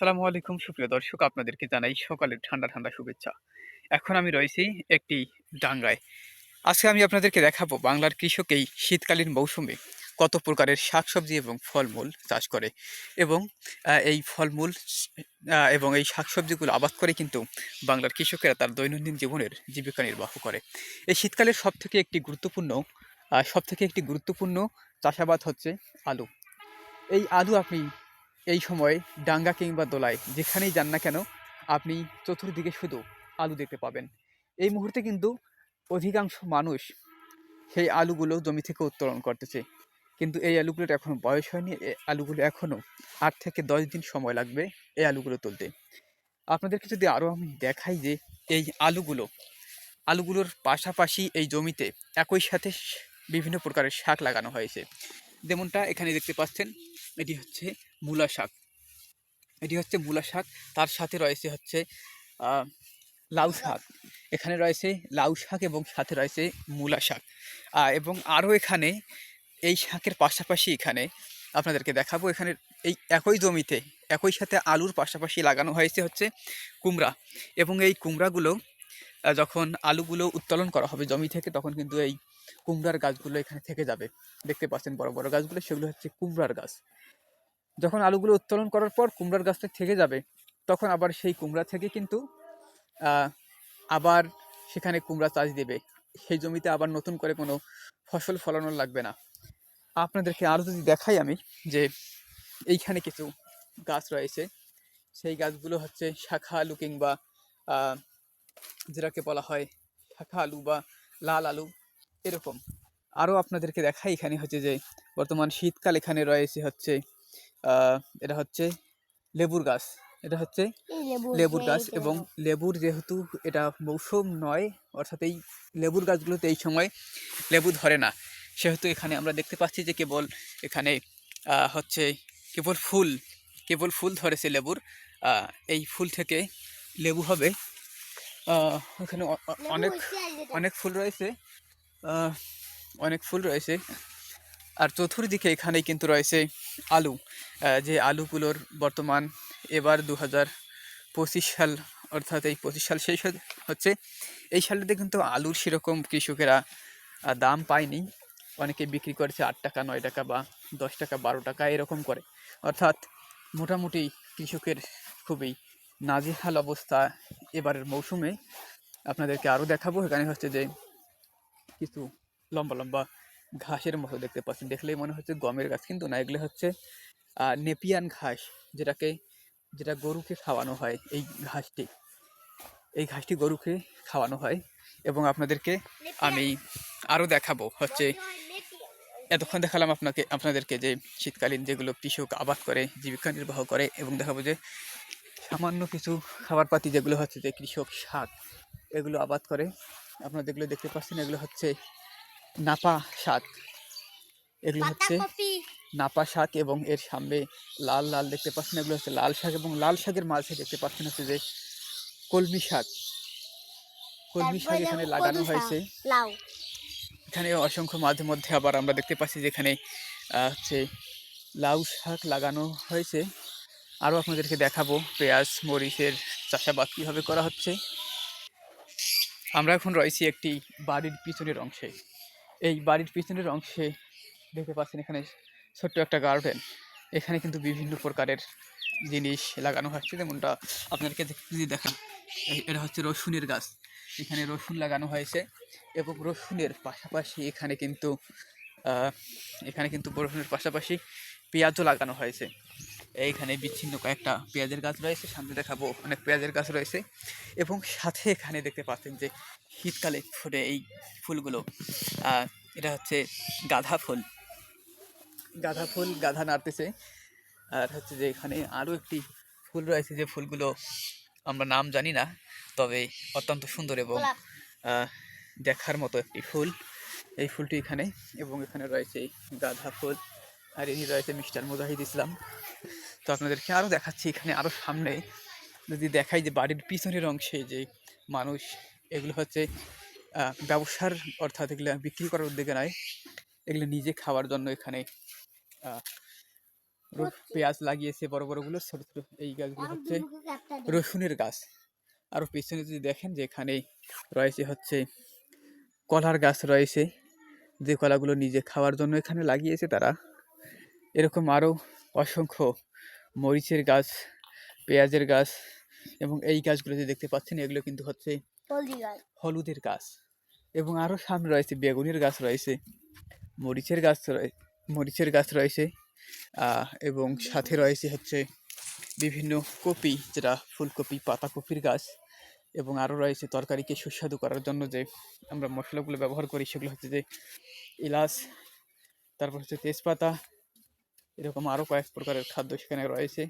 আসসালামু আলাইকুম সুপ্রিয় দর্শক, আপনাদেরকে জানাই সকালের ঠান্ডা ঠান্ডা শুভেচ্ছা। এখন আমি রয়েছি একটি ডাঙ্গায়। আজকে আমি আপনাদেরকে দেখাবো বাংলার কৃষক এই শীতকালীন মৌসুমে কত প্রকারের শাকসবজি এবং ফলমূল চাষ করে এবং এই ফলমূল এবং এই শাকসবজিগুলো আবাদ করে কিন্তু বাংলার কৃষকেরা তার দৈনন্দিন জীবনের জীবিকা নির্বাহ করে। এই শীতকালের সবথেকে একটি গুরুত্বপূর্ণ চাষাবাদ হচ্ছে আলু। এই আলু আপনি এই সময় ডাঙ্গা কিংবা দোলায় যেখানেই যান না কেন, আপনি চতুর্দিকে শুধু আলু দেখতে পাবেন। এই মুহূর্তে কিন্তু অধিকাংশ মানুষ সেই আলুগুলো জমি থেকে উত্তোলন করতেছে, কিন্তু এই আলুগুলোর এখনও বয়স হয়নি। এই আলুগুলো এখনও 8 থেকে 10 দিন সময় লাগবে এই আলুগুলো তুলতে। আপনাদেরকে যদি আরও আমি দেখাই যে এই আলুগুলোর পাশাপাশি এই জমিতে একই সাথে বিভিন্ন প্রকারের শাক লাগানো হয়েছে। যেমনটা এখানে দেখতে পাচ্ছেন, এটি হচ্ছে মূলা শাক। মূলা শাক, তার সাথে রয়েছে হচ্ছে আহ, লাউ শাক। এখানে রয়েছে লাউ শাক এবং সাথে রয়েছে মূলা শাক। এবং আরও এখানে এই শাকের পাশাপাশি এখানে আপনাদেরকে দেখাবো, এখানে এই একই জমিতে একই সাথে আলুর পাশাপাশি লাগানো হয়েছে হচ্ছে কুমড়া। এবং এই কুমড়াগুলো যখন আলুগুলো উত্তোলন করা হবে জমি থেকে, তখন কিন্তু এই কুমড়ার গাছগুলো এখানে থেকে যাবে। দেখতে পাচ্ছেন বড় বড় গাছগুলো, সেগুলো হচ্ছে কুমড়ার গাছ। যখন আলুগুলো উত্তোলন করার পর কুমড়ার গাছটা থেকে যাবে, তখন আবার সেই কুমড়া থেকে কিন্তু আহ, আবার সেখানে কুমড়া চাষ দেবে। সেই জমিতে আবার নতুন করে কোনো ফসল ফলানো লাগবে না। আপনাদেরকে আরও যদি দেখাই আমি, যে এইখানে কিছু গাছ রয়েছে, সেই গাছগুলো হচ্ছে শাখা আলু কিংবা আহ, যেটাকে বলা হয় শাখা আলু বা লাল আলু, এরকম। আরও আপনাদেরকে দেখাই, এখানে হচ্ছে যে বর্তমান শীতকাল, এখানে রয়েছে হচ্ছে আহ, এটা হচ্ছে লেবুর গাছ। এটা হচ্ছে লেবুর গাছ, এবং লেবুর যেহেতু এটা মৌসুম নয়, অর্থাৎ এই লেবুর গাছগুলোতে এই সময় লেবু ধরে না, সেহেতু এখানে আমরা দেখতে পাচ্ছি যে কেবল এখানে হচ্ছে কেবল ফুল কেবল ফুল ধরেছে লেবুর। আহ, এই ফুল থেকে লেবু হবে। আহ, এখানে অনেক অনেক ফুল রয়েছে। আহ, অনেক ফুল রয়েছে। আর চতুর্দিকে এখানেই কিন্তু রয়েছে আলু। যে আলুগুলোর বর্তমান এবার 2025 সাল, অর্থাৎ এই 25 সাল শেষ হচ্ছে। এই সালটাতে কিন্তু আলুর সেরকম কৃষকেরা দাম পায়নি। অনেকে বিক্রি করেছে 8 টাকা, 9 টাকা বা 10 টাকা, 12 টাকা এরকম করে। অর্থাৎ মোটামুটি কৃষকের খুবই নাজেহাল অবস্থা এবারের মৌসুমে। আপনাদেরকে আরও দেখাবো, এখানে হচ্ছে যে কিছু লম্বা লম্বা ঘাসের মতো দেখতে পাচ্ছেন। দেখলেই মনে হচ্ছে গমের গাছ, কিন্তু না, এগুলো হচ্ছে নেপিয়ান ঘাস, যেটা গরুকে খাওয়ানো হয়। এই ঘাসটি গরুকে খাওয়ানো হয়। এবং আপনাদেরকে আমি আরও দেখাবো হচ্ছে, এতক্ষণ দেখালাম আপনাদেরকে যে শীতকালীন যেগুলো কৃষক আবাদ করে জীবিকা নির্বাহ করে, এবং দেখাবো যে সামান্য কিছু খাবার পাতি যেগুলো হচ্ছে যে কৃষক শাক এগুলো আবাদ করে। আপনারা যেগুলো দেখতে পাচ্ছেন, এগুলো হচ্ছে নাপা শাক। এগুলো হচ্ছে নাপা শাক, এবং এর সামনে লাল লাল দেখতে পাচ্ছেন, এগুলো হচ্ছে লাল শাক। এবং লাল শাকের মাঝে দেখতে পাচ্ছেন হচ্ছে যে কলমি শাক। এখানে লাগানো হয়েছে। এখানে অসংখ্য মাঝে মধ্যে আবার আমরা দেখতে পাচ্ছি যে এখানে হচ্ছে লাউ শাক লাগানো হয়েছে। আরও আপনাদেরকে দেখাবো পেঁয়াজ মরিচের চাষাবাদ কীভাবে করা হচ্ছে। আমরা এখন রয়েছি একটি বাড়ির পিছনের অংশে। এই বাড়ির পিছনের অংশে দেখতে পাচ্ছেন এখানে ছোট্ট একটা গার্ডেন। এখানে কিন্তু বিভিন্ন প্রকারের জিনিস লাগানো হচ্ছে, যেমনটা আপনাদেরকে যদি দেখান, এটা হচ্ছে রসুনের গাছ। এখানে রসুন লাগানো হয়েছে, এবং রসুনের পাশাপাশি রসুনের পাশাপাশি পেঁয়াজও লাগানো হয়েছে। এইখানে বিচ্ছিন্ন কয়েকটা পেঁয়াজের গাছ রয়েছে, সামনে দেখাবো অনেক পেঁয়াজের গাছ রয়েছে। এবং সাথে এখানে দেখতে পাচ্ছেন যে শীতকালে ফুটে এই ফুলগুলো, এটা হচ্ছে গাঁদা ফুল। গাঁদা নাড়তেছে। আর হচ্ছে যে এখানে আরও একটি ফুল রয়েছে, যে ফুলগুলো আমরা নাম জানি না, তবে অত্যন্ত সুন্দর এবং দেখার মতো একটি ফুল। এই ফুলটি এখানে, এবং এখানে রয়েছে গাঁদা ফুল, আর ইনি রয়েছে মিস্টার মুজাহিদ ইসলাম। তো আপনাদেরকে আরও দেখাচ্ছি, এখানে আরও সামনে যদি দেখাই যে বাড়ির পিছনের অংশে যে মানুষ এগুলো হচ্ছে ব্যবসার, অর্থাৎ এগুলো বিক্রি করার উদ্যোগে নয়, এগুলো নিজে খাওয়ার জন্য এখানে পেঁয়াজ লাগিয়েছে বড় বড়গুলো, ছোট ছোট এই গাছগুলো হচ্ছে রসুনের গাছ। আরও পেছনে যদি দেখেন যে এখানে রয়েছে হচ্ছে কলার গাছ রয়েছে, যে কলাগুলো নিজে খাওয়ার জন্য এখানে লাগিয়েছে তারা। এরকম আরও অসংখ্য মরিচের গাছ, পেঁয়াজের গাছ, এবং এই গাছগুলো যে দেখতে পাচ্ছেন এগুলো কিন্তু হচ্ছে হলুদের গাছ। এবং আরও সামনে রয়েছে বেগুনের গাছ রয়েছে, মরিচের গাছ রয়েছে, এবং সাথে রয়েছে হচ্ছে বিভিন্ন কপি, যেটা ফুলকপি, পাতাকপির গাছ। এবং আরও রয়েছে তরকারিকে সুস্বাদু করার জন্য যে আমরা মশলাগুলো ব্যবহার করি, সেগুলো হচ্ছে যে এলাচ, তারপর হচ্ছে তেজপাতা, এরকম আরও কয়েক প্রকারের খাদ্য সেখানে রয়েছে।